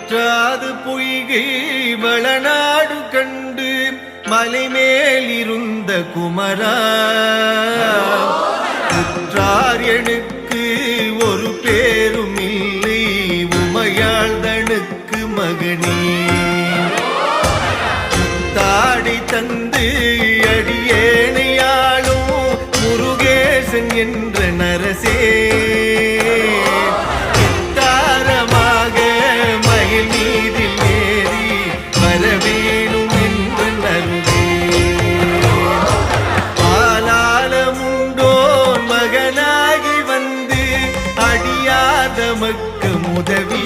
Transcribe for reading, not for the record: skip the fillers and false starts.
வற்றாது பொய்கை வளநாடு கண்டு மலைமேல் இருந்த குமரா உற்றார் எனக்கு ஒரு பேரும் இல்லை உமையாள்தனுக்கு மகனே தாடி தந்து அடியேனையாளும் முருகேசன் என்ற நரசே தாரமாக மயில் மீதில் ஏறி வரவேணும் என்று நருகே ஆலாலமுண்டோன் மகனாகி வந்து அடியாத மக்க உதவி